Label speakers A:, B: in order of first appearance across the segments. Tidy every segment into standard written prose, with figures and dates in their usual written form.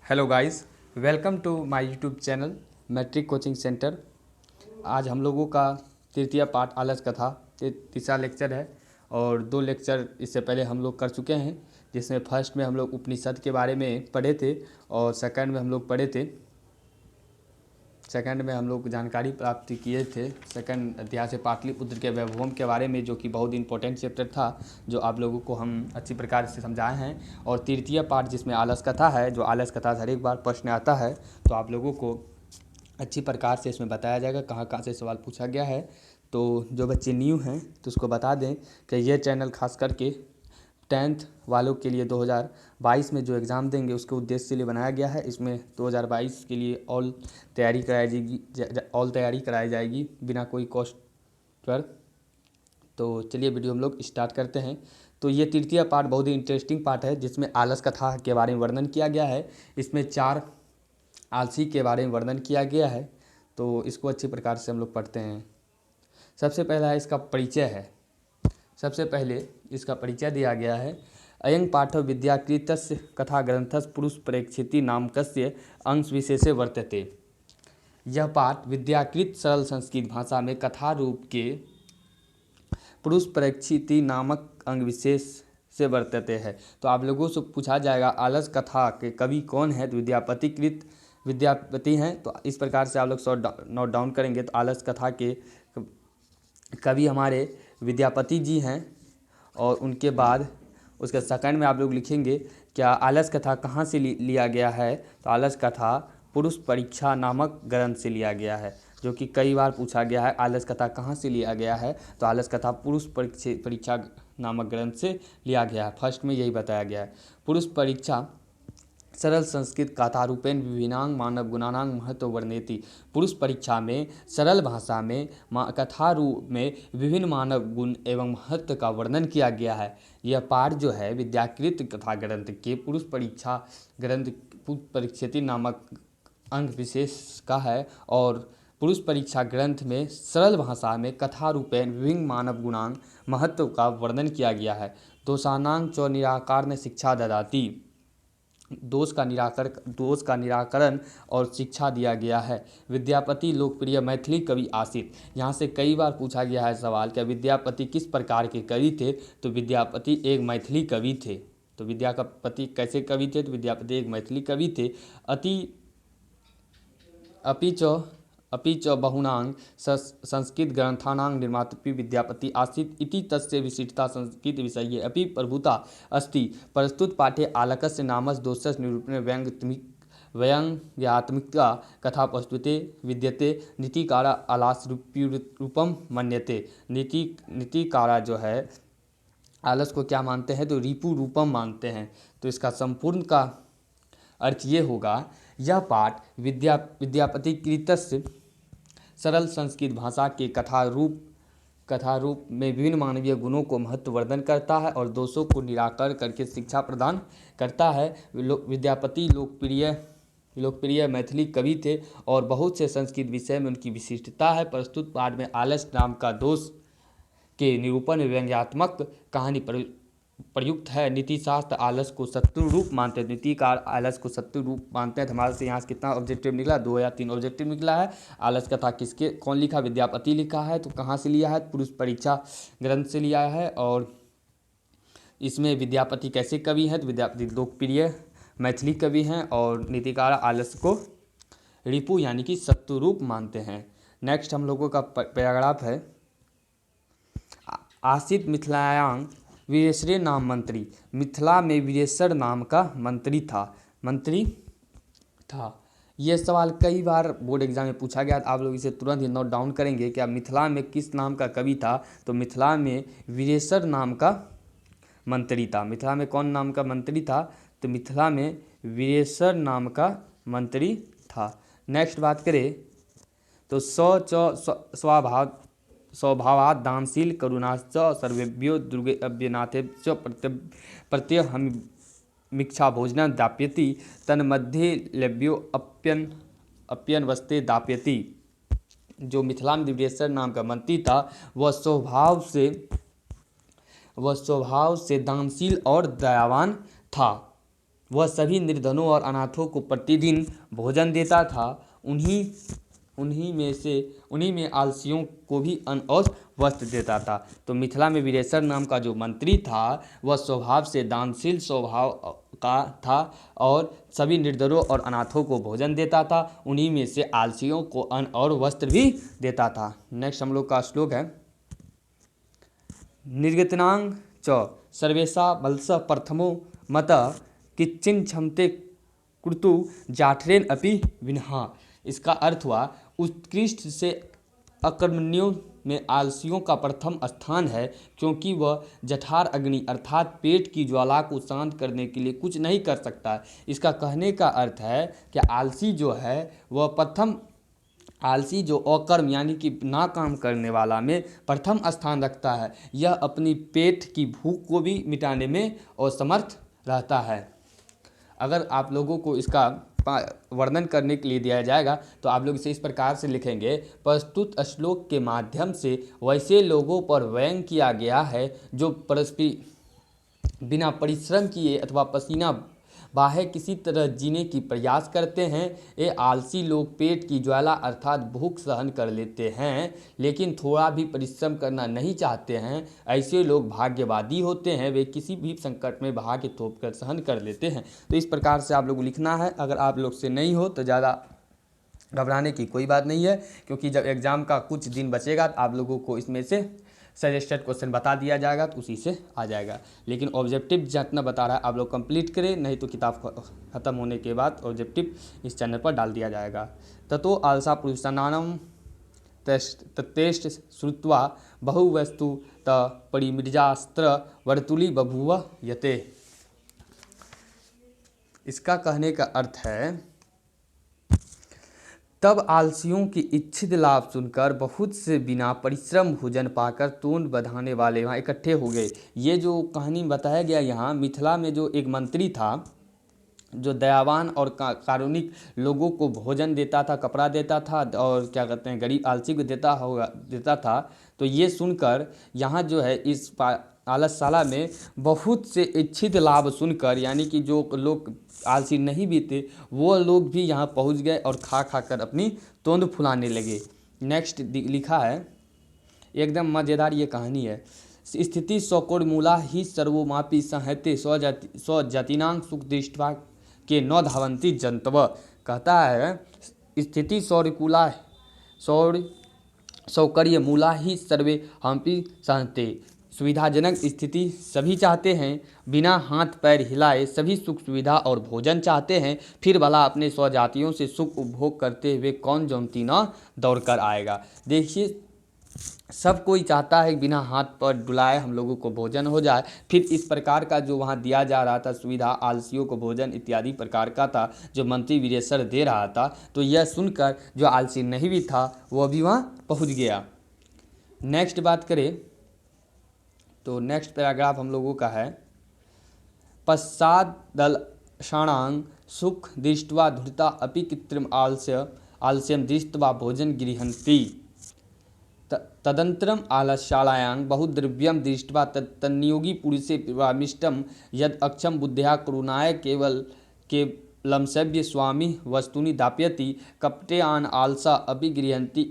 A: Hello guys, welcome to my YouTube channel matric coaching centre. आज हम लोगों का तृतीय पाठ आलस कथा तीसरा लेक्चर है और दो लेक्चर इससे पहले हम लोग कर चुके हैं, जिसमें फर्स्ट में हम लोग उपनिषद के बारे में पढ़े थे और सेकंड में हम लोग जानकारी प्राप्त किए थे सेकंड अध्याय से पाटलिपुत्र के वैभवम के बारे में, जो कि बहुत इंपॉर्टेंट चैप्टर था, जो आप लोगों को हम अच्छी प्रकार से समझाए हैं। और तृतीय पाठ जिसमें आलस कथा है, जो आलस कथा हर एक बार प्रश्न आता है, तो आप लोगों को अच्छी प्रकार से इसमें बताया जाएगा कहाँ कहाँ से सवाल पूछा गया है। तो जो बच्चे न्यू हैं तो उसको बता दें कि ये चैनल खास करके 10th वालों के लिए 2022 में जो एग्ज़ाम देंगे उसके उद्देश्य के लिए बनाया गया है। इसमें 2022 के लिए ऑल तैयारी कराई जाएगी बिना कोई कॉस्ट पर। तो चलिए वीडियो हम लोग स्टार्ट करते हैं। तो ये तृतीय पार्ट बहुत ही इंटरेस्टिंग पार्ट है, जिसमें आलस कथा के बारे में वर्णन किया गया है। इसमें 4 आलसी के बारे में वर्णन किया गया है, तो इसको अच्छी प्रकार से हम लोग पढ़ते हैं। सबसे पहला इसका परिचय है। सबसे पहले इसका परिचय दिया गया है। अयं पाठ विद्याकृतस्य कथा ग्रंथस्य पुरुष प्रेक्षिति नामकस्य अंश विशेषे वर्तते। यह पाठ विद्याकृत सरल संस्कृत भाषा में कथा रूप के पुरुष प्रेक्षिति नामक अंग विशेष से वर्तते है। तो आप लोगों से पूछा जाएगा आलस कथा के कवि कौन है, तो विद्यापति हैं। तो इस प्रकार से आप लोग नोट डाउन करेंगे तो आलस कथा के कवि हमारे विद्यापति जी हैं। और उनके बाद उसके सेकंड में आप लोग लिखेंगे क्या आलस कथा कहाँ से लिया गया है, तो आलस कथा पुरुष परीक्षा नामक ग्रंथ से लिया गया है, जो कि कई बार पूछा गया है। आलस कथा कहाँ से लिया गया है, तो आलस कथा पुरुष परीक्षा नामक ग्रंथ से लिया गया है। फर्स्ट में यही बताया गया है। पुरुष परीक्षा सरल संस्कृत कथारूपेण विभिन्नांग मानव गुणानांग महत्व वर्णयति। पुरुष परीक्षा में सरल भाषा में कथा रूप में विभिन्न मानव गुण एवं महत्व का वर्णन किया गया है। यह पाठ जो है विद्याकृत कथा ग्रंथ के पुरुष परीक्षा ग्रंथ परीक्षिति नामक अंग विशेष का है। और पुरुष परीक्षा ग्रंथ में सरल भाषा में कथा रूपेण विभिन्न मानव गुणांग महत्व का वर्णन किया गया है। दोषानां च निराकरण शिक्षा ददाति। दोष का निराकरण और शिक्षा दिया गया है। विद्यापति लोकप्रिय मैथिली कवि आसित। यहाँ से कई बार पूछा गया है सवाल कि विद्यापति किस प्रकार के कवि थे, तो विद्यापति एक मैथिली कवि थे। तो विद्यापति कैसे कवि थे, तो विद्यापति एक मैथिली कवि थे। अपि च बहुनां संस्कृत ग्रंथानां निर्मातृ विद्यापति आसीत् इति तस्य विशिष्टता संस्कृत विषये अपि प्रभुता अस्ति। प्रस्तुत पाठे आलकस्य नामस्य दोषस्य निरूपणे व्यंग्यात्मिका कथा प्रस्तुते विद्यते। नीतिकारा आलसरूपम मन्यते। नीतिकारा जो है आलस को क्या मानते हैं, तो रिपु रूपम मानते हैं। तो इसका संपूर्ण का अर्थ ये होगा, यह पाठ विद्यापति कृतस्य सरल संस्कृत भाषा के कथा रूप में विभिन्न मानवीय गुणों को महत्ववर्धन करता है और दोषों को निराकरण करके शिक्षा प्रदान करता है। विद्यापति लोकप्रिय मैथिली कवि थे और बहुत से संस्कृत विषय में उनकी विशिष्टता है। प्रस्तुत पाठ में आलस नाम का दोष के निरूपण में व्यंग्यात्मक कहानी प्रयुक्त है। नीतिशास्त्र आलस को शत्रु रूप मानते हैं। नीतिकार आलस को शत्रु रूप मानते हैं। तो हमारे से यहाँ से कितना ऑब्जेक्टिव निकला, 2 या 3 ऑब्जेक्टिव निकला है। आलस कथा कौन लिखा, विद्यापति लिखा है। तो कहाँ से लिया है, पुरुष परीक्षा ग्रंथ से लिया है। और इसमें विद्यापति कैसे कवि हैं, तो विद्यापति लोकप्रिय मैथिली कवि हैं और नीतिकार आलस को रिपु यानी कि शत्रु रूप मानते हैं। नेक्स्ट हम लोगों का पैराग्राफ है। आसित मिथिलायां वीरेशर नाम मंत्री। मिथिला में वीरेशर नाम का मंत्री था। यह सवाल कई बार बोर्ड एग्जाम में पूछा गया। आप लोग इसे तुरंत ही नोट डाउन करेंगे कि मिथिला में किस नाम का कवि था, तो मिथिला में वीरेशर नाम का मंत्री था। मिथिला में कौन नाम का मंत्री था, तो मिथिला में वीरेशर नाम का मंत्री था। नेक्स्ट बात करें तो स्वभावात् दानशील करुणाश्च सर्वेभ्यो दुर्गेभ्यनाथेभ्य प्रत्यहमिच्छा भोजनं दाप्यति तन्मध्ये लभ्यो अप्यन्वस्ते दाप्यति। जो मिथिला में वीरेशर नाम का मंत्री था, वह स्वभाव से दानशील और दयावान था। वह सभी निर्धनों और अनाथों को प्रतिदिन भोजन देता था। उन्हीं में आलसियों को भी अन्न और वस्त्र देता था। तो मिथिला में वीरेशर नाम का जो मंत्री था वह स्वभाव से दानशील स्वभाव का था और सभी निर्धनों और अनाथों को भोजन देता था। उन्हीं में से आलसियों को अन्न और वस्त्र भी देता था। नेक्स्ट हम लोग का श्लोक है, निर्गतनां च सर्वेशा वत्सः प्रथमो मतः किच्चिन क्षमते कुर्तु जाठरेन अपि विनहा। इसका अर्थ हुआ उत्कृष्ट से अकर्मण्यों में आलसियों का प्रथम स्थान है, क्योंकि वह जठार अग्नि अर्थात पेट की ज्वाला को शांत करने के लिए कुछ नहीं कर सकता। इसका कहने का अर्थ है कि आलसी जो है वह प्रथम आलसी जो अकर्म यानी कि ना काम करने वाला में प्रथम स्थान रखता है। यह अपनी पेट की भूख को भी मिटाने में असमर्थ रहता है। अगर आप लोगों को इसका वर्णन करने के लिए दिया जाएगा तो आप लोग इसे इस प्रकार से लिखेंगे, प्रस्तुत श्लोक के माध्यम से वैसे लोगों पर व्यंग किया गया है जो बिना परिश्रम किए अथवा पसीना बहाए किसी तरह जीने की प्रयास करते हैं। ये आलसी लोग पेट की ज्वाला अर्थात भूख सहन कर लेते हैं, लेकिन थोड़ा भी परिश्रम करना नहीं चाहते हैं। ऐसे लोग भाग्यवादी होते हैं, वे किसी भी संकट में भाग्य थोप कर सहन कर लेते हैं। तो इस प्रकार से आप लोग को लिखना है। अगर आप लोग से नहीं हो तो ज़्यादा घबराने की कोई बात नहीं है, क्योंकि जब एग्ज़ाम का कुछ दिन बचेगा तो आप लोगों को इसमें से सजेस्टेड क्वेश्चन बता दिया जाएगा तो उसी से आ जाएगा। लेकिन ऑब्जेक्टिव जितना बता रहा है आप लोग कंप्लीट करें, नहीं तो किताब ख़त्म होने के बाद ऑब्जेक्टिव इस चैनल पर डाल दिया जाएगा। ततो आलसा पुरुषाणाम तत्तेष्ट श्रुत्वा बहुवस्तु त परिमृजास्त्र वर्तुली बभूव यते। इसका कहने का अर्थ है, तब आलसियों की इच्छित लाभ सुनकर बहुत से बिना परिश्रम भोजन पाकर तोंद बधाने वाले वहाँ इकट्ठे हो गए। ये जो कहानी बताया गया यहाँ मिथिला में जो एक मंत्री था जो दयावान और कारुणिक लोगों को भोजन देता था, कपड़ा देता था और क्या कहते हैं गरीब आलसी को देता था। तो ये सुनकर यहाँ जो है इस आलसशाला में बहुत से इच्छित लाभ सुनकर, यानी कि जो लोग आलसी नहीं भी थे वो लोग भी यहाँ पहुँच गए और खा कर अपनी तोंद फुलाने लगे। नेक्स्ट लिखा है, एकदम मज़ेदार ये कहानी है। स्थिति सौकोड़ मूला ही सर्वोमापि संहते स्वजातिनां सुख दृष्ट्वा के नौ धावंती जंतव। कहता है स्थिति सौर्यकूला सौकर्य मूला ही सर्वे हम्पि सहते। सुविधाजनक स्थिति सभी चाहते हैं, बिना हाथ पैर हिलाए सभी सुख सुविधा और भोजन चाहते हैं, फिर भला अपने स्वजातियों से सुख उपभोग करते हुए कौन जौनती न दौड़ कर आएगा। देखिए सब कोई चाहता है बिना हाथ पर डुलाए हम लोगों को भोजन हो जाए। फिर इस प्रकार का जो वहाँ दिया जा रहा था सुविधा, आलसियों को भोजन इत्यादि प्रकार का था जो मंत्री वीरेशर दे रहा था। तो यह सुनकर जो आलसी नहीं भी था वह भी वहाँ पहुँच गया। नेक्स्ट बात करें तो नेक्स्ट पैराग्राफ हम लोगों का है, पश्चादलक्षाणां सुख दृष्ट्वा धूर्ता अपि कृत्रिम आलस्यम दृष्ट्वा भोजन गृह्णन्ति। तदनन्तरम आलस्शालायां बहुद्रव्यम दृष्ट्वा तन्नियोगी पुरुषे प्रामिष्टम यद अक्षम बुद्ध्या करुणाय केवलं सेव्य स्वामी वस्तूनि दापयति कपटेयान आलसा अपि गृह्णन्ति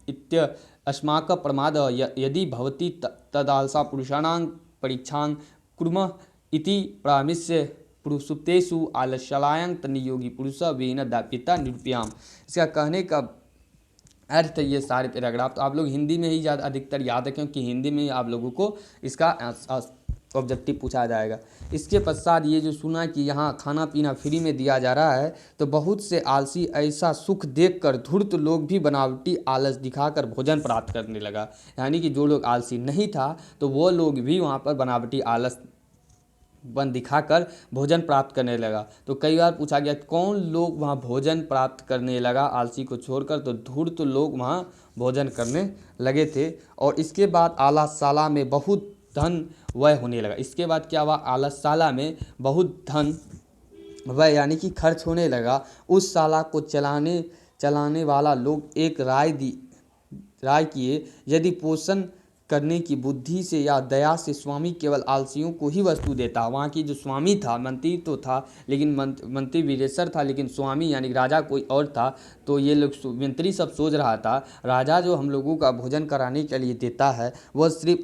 A: इत्य अस्माक प्रमाद यदि भवति तदालसा पुरुषाणां परीक्षां कुर्मः इति प्रामिष्य पुरुषुप्तेषु आलस्शालायां तन्नियोगी पुरुष वेन दाप्यता निरूपयाम। इसका कहने का अर्थ है ये सारे पैराग्राफ तो आप लोग हिंदी में ही ज़्यादा अधिकतर याद है, क्योंकि हिंदी में ही आप लोगों को इसका ऑब्जेक्टिव पूछा जाएगा। इसके पश्चात ये जो सुना कि यहाँ खाना पीना फ्री में दिया जा रहा है, तो बहुत से आलसी ऐसा सुख देखकर धूर्त लोग भी बनावटी आलस दिखाकर भोजन प्राप्त करने लगा। यानी कि जो लोग आलसी नहीं था तो वो लोग भी वहाँ पर बनावटी आलस दिखाकर भोजन प्राप्त करने लगा। तो कई बार पूछा गया कौन लोग वहाँ भोजन प्राप्त करने लगा आलसी को छोड़कर, तो धूर्त लोग वहाँ भोजन करने लगे थे। और इसके बाद आलसशाला में बहुत धन व्यय होने लगा। इसके बाद क्या हुआ, आलसशाला में बहुत धन व्यय यानी कि खर्च होने लगा। उस शाला को चलाने वाला लोग एक राय किए, यदि पोषण करने की बुद्धि से या दया से स्वामी केवल आलसियों को ही वस्तु देता। वहाँ की जो स्वामी था, मंत्री तो था लेकिन मंत्री वीरेशर था, लेकिन स्वामी यानी राजा कोई और था। तो ये लोग मंत्री सब सोच रहा था राजा जो हम लोगों का भोजन कराने के लिए देता है वह सिर्फ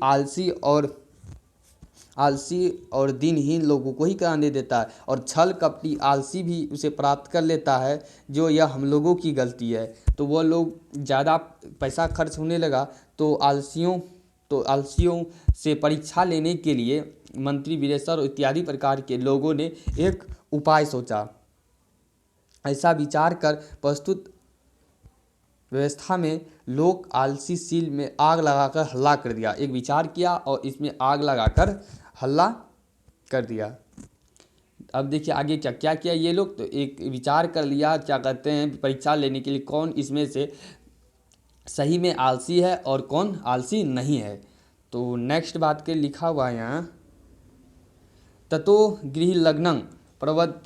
A: आलसी और दिनहीन लोगों को ही कराने देता है, और छल कपटी आलसी भी उसे प्राप्त कर लेता है, जो यह हम लोगों की गलती है। तो वह लोग ज़्यादा पैसा खर्च होने लगा तो आलसियों से परीक्षा लेने के लिए मंत्री वीरेशर इत्यादि प्रकार के लोगों ने एक उपाय सोचा। ऐसा विचार कर प्रस्तुत व्यवस्था में लोक आलसी सील में आग लगाकर हल्ला कर दिया। एक विचार किया और इसमें आग लगाकर हल्ला कर दिया। अब देखिए आगे क्या क्या किया ये लोग। तो एक विचार कर लिया, क्या कहते हैं, परीक्षा लेने के लिए कौन इसमें से सही में आलसी है और कौन आलसी नहीं है। तो नेक्स्ट बात के लिखा हुआ है यहाँ, ततो गृह लग्नं प्रवद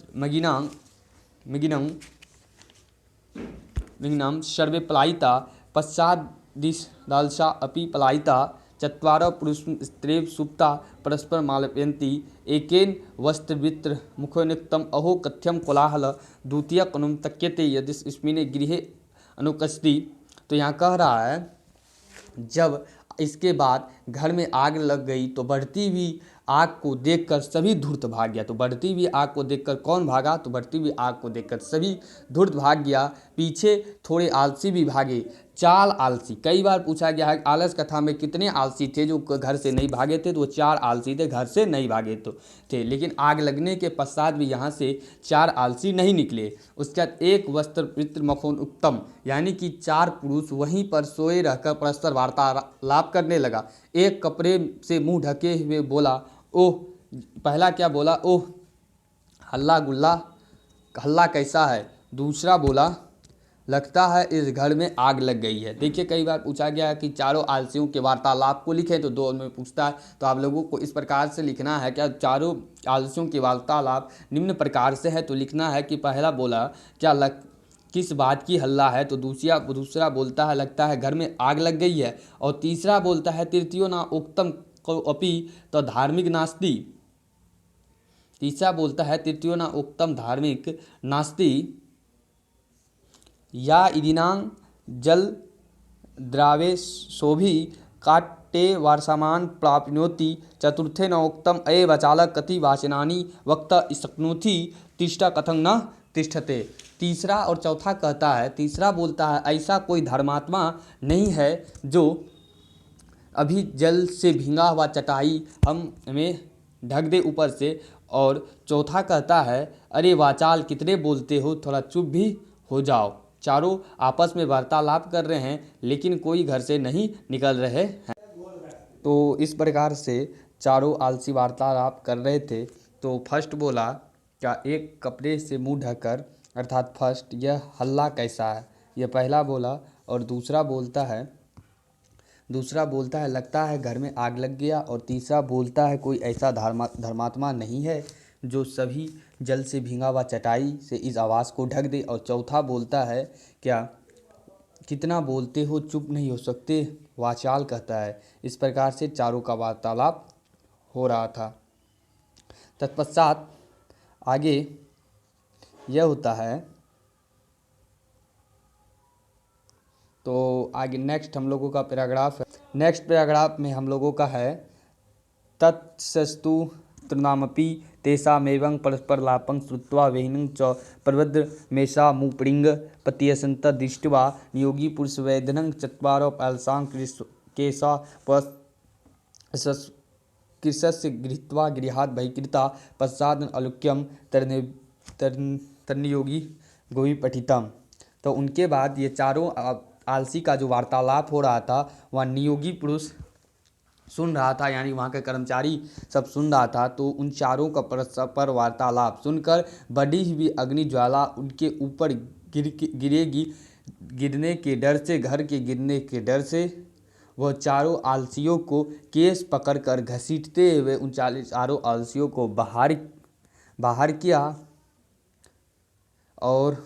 A: सर्वे पलायिता पश्चादिदालसा अपि पलायिता चत्वारः पुरुषस्त्रेव सुप्ता परस्पर मालयन्ति एकेन वस्त्रवृत्र मुखोन्मुक्तम् अहो कथ्यं कोलाहल द्वितीयक अनुमतक्यते यदि इसमें गृहे अनुपस्थिति। तो यहाँ कह रहा है जब इसके बाद घर में आग लग गई तो बढ़ती हुई आग को देखकर सभी धूर्त भाग गया। तो बढ़ती हुई आग को देखकर कौन भागा? तो बढ़ती हुई आग को देखकर सभी धूर्त भाग गया। पीछे थोड़े आलसी भी भागे, 4 आलसी। कई बार पूछा गया है आलस कथा में कितने आलसी थे जो घर से नहीं भागे थे, तो वो 4 आलसी थे, घर से नहीं भागे थे। लेकिन आग लगने के पश्चात भी यहाँ से 4 आलसी नहीं निकले। उसके बाद एक वस्त्र पितृ मखोन उत्तम, यानी कि 4 पुरुष वहीं पर सोए रहकर परस्पर वार्तालाप करने लगा। एक कपड़े से मुंह ढके हुए बोला, ओह, पहला क्या बोला? ओह हल्ला गुल्ला, हल्ला कैसा है? दूसरा बोला, लगता है इस घर में आग लग गई है। देखिए कई बार पूछा गया है कि चारों आलसियों के वार्तालाप को लिखें, तो 2 में पूछता है। तो आप लोगों को इस प्रकार से लिखना है, क्या चारों आलसियों के वार्तालाप निम्न प्रकार से है। तो लिखना है कि पहला बोला किस बात की हल्ला है, तो दूसरा बोलता है लगता है घर में आग लग गई है, और तीसरा बोलता है तृतीयो न उक्तम अपि तो धार्मिक नास्ति। तीसरा बोलता है तृतीयो न उक्तम धार्मिक नास्ति या इदिनां जल द्रावे शोभी काट्टे वारसामान प्राप्नोति। चतुर्थे न उक्तम अये वचालक कति वाचनानि वक्त शक्नोति तिष्ठा कथं न तिष्ठते। तीसरा और चौथा कहता है, तीसरा बोलता है ऐसा कोई धर्मात्मा नहीं है जो अभी जल से भींगा हुआ चटाई हमें ढक दे ऊपर से। और चौथा कहता है अरे वाचाल कितने बोलते हो, थोड़ा चुप भी हो जाओ। चारों आपस में वार्तालाप कर रहे हैं लेकिन कोई घर से नहीं निकल रहे हैं। तो इस प्रकार से चारों आलसी वार्तालाप कर रहे थे। तो फर्स्ट बोला क्या एक कपड़े से मुंह ढककर, अर्थात फर्स्ट यह हल्ला कैसा है, यह पहला बोला। और दूसरा बोलता है लगता है घर में आग लग गया। और तीसरा बोलता है कोई ऐसा धर्मात्मा नहीं है जो सभी जल से भींगा हुआ चटाई से इस आवाज़ को ढक दे। और चौथा बोलता है क्या कितना बोलते हो, चुप नहीं हो सकते, वाचाल कहता है। इस प्रकार से चारों का वार्तालाप हो रहा था। तत्पश्चात आगे यह होता है, तो आगे नेक्स्ट हम लोगों का पैराग्राफ है। नेक्स्ट पैराग्राफ में हम लोगों का है तत्सस्तु तृणामपि तेषामेवं परस्परलापं श्रुत्वा वेहिनं च प्रवृद्धमेषा मुपरिंग पत्यसंत दृष्ट्वा नियोगी पुरुषवैदनं चत्वारो पालसां केशा कृशस्य गृहीत्वा गृहात् बहिकृता पश्चात् अलुक्यं तन्नियोगी गोवी पठितम। तो उनके बाद ये चारों आलसी का जो वार्तालाप हो रहा था वह नियोगी पुरुष सुन रहा था, यानी वहाँ के कर्मचारी सब सुन रहा था। तो उन चारों का परस्पर वार्तालाप सुनकर बढ़ी हुई अग्नि ज्वाला उनके ऊपर गिरेगी, गिरने के डर से, घर के गिरने के डर से वह चारों आलसियों को केस पकड़कर घसीटते हुए उन चारों आलसियों को बाहर किया। और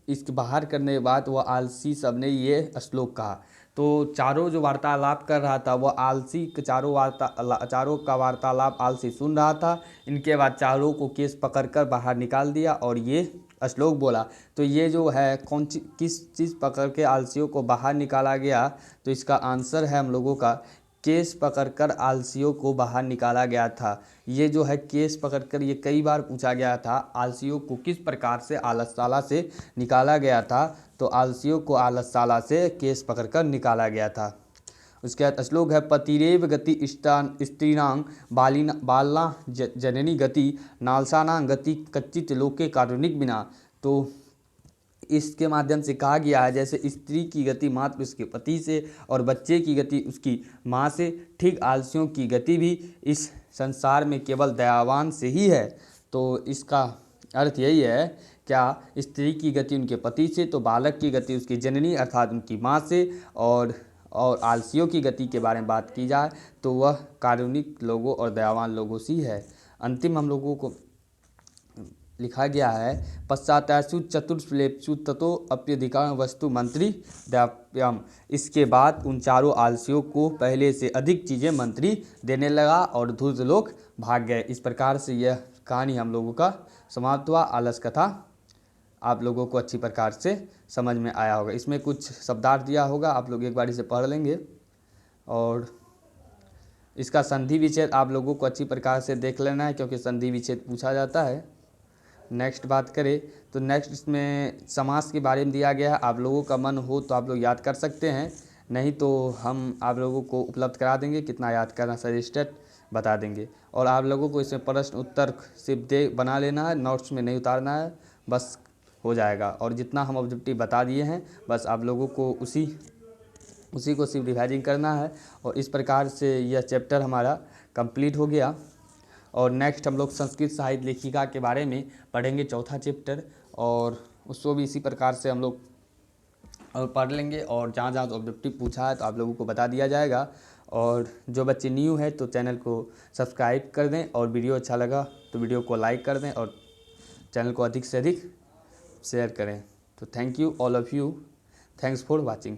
A: इसके बाहर करने के बाद वह आलसी सब ने ये श्लोक कहा, तो चारों जो वार्तालाप कर रहा था वो आलसी, चारों का वार्तालाप आलसी सुन रहा था। इनके बाद चारों को केस पकड़कर बाहर निकाल दिया और ये श्लोक बोला। तो ये जो है किस चीज़ पकड़ के आलसियों को बाहर निकाला गया, तो इसका आंसर है हम लोगों का केस पकड़कर आलसियों को बाहर निकाला गया था। ये जो है केस पकड़कर, ये कई बार पूछा गया था, आलसियों को किस प्रकार से आलसशाला से निकाला गया था। तो आलसियों को आलसशाला से केस पकड़कर निकाला गया था। उसके बाद श्लोक है पतिरेव गति स्त्रीणां बालना जननी गति नालसानां गति कच्चित लोके कारुणिक बिना। तो इसके माध्यम से कहा गया है जैसे स्त्री की गति मात्र उसके पति से और बच्चे की गति उसकी माँ से, ठीक आलसियों की गति भी इस संसार में केवल दयावान से ही है। तो इसका अर्थ यही है, क्या स्त्री की गति उनके पति से, तो बालक की गति उसकी जननी अर्थात उनकी माँ से, और आलसियों की गति के बारे में बात की जाए तो वह कारुणिक लोगों और दयावान लोगों से ही है। अंतिम हम लोगों को लिखा गया है पश्चात्यासु चतुर्श्लेषु ततो अप्यधिकार वस्तु मंत्री व्याप्यम। इसके बाद उन चारों आलसियों को पहले से अधिक चीज़ें मंत्री देने लगा और धूर्त लोग भाग गए। इस प्रकार से यह कहानी हम लोगों का समाप्त हुआ। आलस कथा आप लोगों को अच्छी प्रकार से समझ में आया होगा। इसमें कुछ शब्दार्थ दिया होगा, आप लोग एक बार इसे पढ़ लेंगे और इसका संधि विच्छेद आप लोगों को अच्छी प्रकार से देख लेना है, क्योंकि संधि विच्छेद पूछा जाता है। नेक्स्ट बात करें तो नेक्स्ट इसमें समास के बारे में दिया गया है। आप लोगों का मन हो तो आप लोग याद कर सकते हैं, नहीं तो हम आप लोगों को उपलब्ध करा देंगे, कितना याद करना सजेस्टेड बता देंगे। और आप लोगों को इसमें प्रश्न उत्तर सिर्फ बना लेना है, नोट्स में नहीं उतारना है, बस हो जाएगा। और जितना हम ऑब्जेक्टिव बता दिए हैं बस आप लोगों को उसी को सिर्फ रिवाइजिंग करना है। और इस प्रकार से यह चैप्टर हमारा कंप्लीट हो गया। और नेक्स्ट हम लोग संस्कृत साहित्य लेखिका के बारे में पढ़ेंगे, चौथा चैप्टर, और उसको भी इसी प्रकार से हम लोग पढ़ लेंगे। और जहाँ जहाँ ऑब्जेक्टिव पूछा है तो आप लोगों को बता दिया जाएगा। और जो बच्चे न्यू हैं तो चैनल को सब्सक्राइब कर दें, और वीडियो अच्छा लगा तो वीडियो को लाइक कर दें, और चैनल को अधिक से अधिक शेयर करें। तो thank you all of you, thanks for watching.